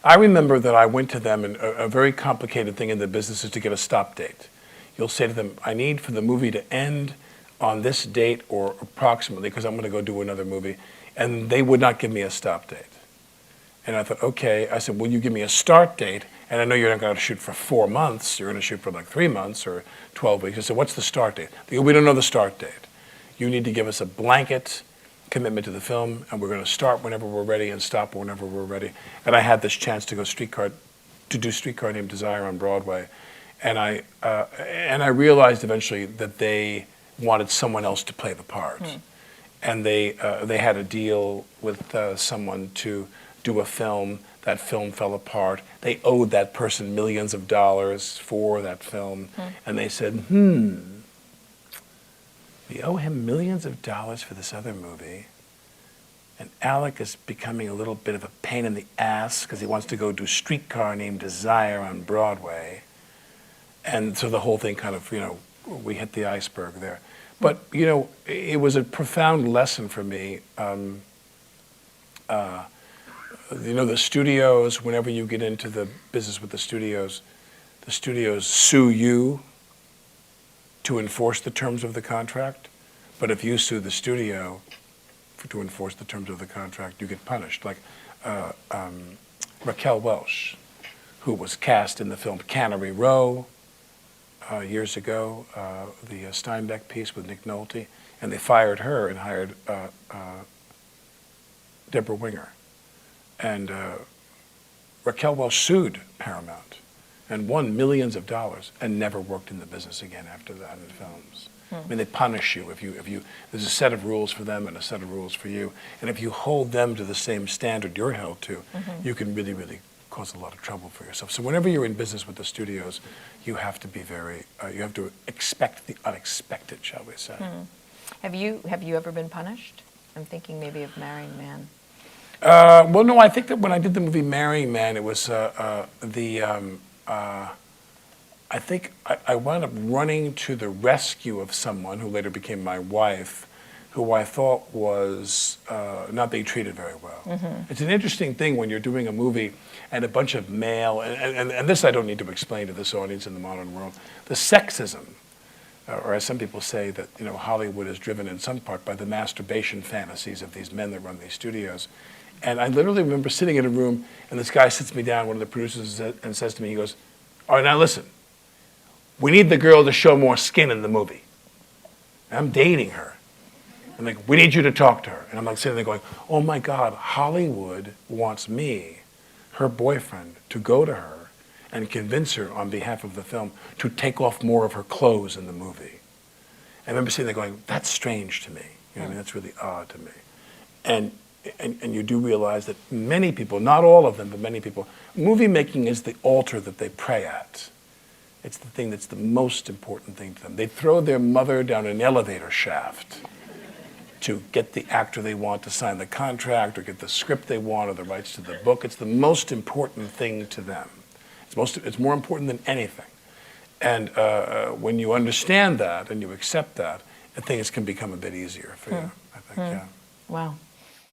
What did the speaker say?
I remember that I went to them, and a very complicated thing in the business is to get a stop date. You'll say to them, I need for the movie to end on this date or approximately, because I'm going to go do another movie. And they would not give me a stop date. And I thought, okay. I said, will you give me a start date? And I know you're not going to shoot for 4 months. You're going to shoot for like 3 months or 12 weeks. I said, what's the start date? They go, we don't know the start date. You need to give us a blanket commitment to the film, and we're going to start whenever we're ready and stop whenever we're ready. And I had this chance to go do Streetcar Named Desire on Broadway. And I realized eventually that they wanted someone else to play the part. And they had a deal with someone to do a film. That film fell apart. They owed that person millions of dollars for that film. And they said, we owe him millions of dollars for this other movie. And Alec is becoming a little bit of a pain in the ass because he wants to go do Streetcar Named Desire on Broadway. And so the whole thing kind of, we hit the iceberg there. But, it was a profound lesson for me. The studios, whenever you get into the business with the studios sue you to enforce the terms of the contract. But if you sue the studio to enforce the terms of the contract, you get punished. Like Raquel Welch, who was cast in the film Cannery Row years ago, the Steinbeck piece with Nick Nolte, and they fired her and hired Deborah Winger. And Raquel Welch sued Paramount and won millions of dollars and never worked in the business again after that in films. I mean, they punish you if you. There's a set of rules for them and a set of rules for you, and if you hold them to the same standard you're held to, you can really, really cause a lot of trouble for yourself. So whenever you're in business with the studios, you have to be very. You have to expect the unexpected, shall we say? Have you ever been punished? I'm thinking maybe of Marrying Man. Well, no. I think that when I did the movie Marrying Man, it was I think I wound up running to the rescue of someone who later became my wife, who I thought was not being treated very well. It's an interesting thing when you're doing a movie and a bunch of male, and this I don't need to explain to this audience in the modern world, the sexism, or as some people say, that Hollywood is driven in some part by the masturbation fantasies of these men that run these studios. And I literally remember sitting in a room, and this guy sits me down, one of the producers, and says to me, he goes, all right, now listen, we need the girl to show more skin in the movie. And I'm dating her. I'm like, we need you to talk to her. And I'm like sitting there going, oh my God, Hollywood wants me, her boyfriend, to go to her and convince her on behalf of the film to take off more of her clothes in the movie. And I remember sitting there going, that's strange to me. I mean, that's really odd to me. And you do realize that many people, not all of them, but many people, movie making is the altar that they pray at. It's the thing that's the most important thing to them. They throw their mother down an elevator shaft to get the actor they want to sign the contract or get the script they want or the rights to the book. It's the most important thing to them. It's more important than anything. And when you understand that and you accept that, things can become a bit easier for you, I think, yeah. Wow.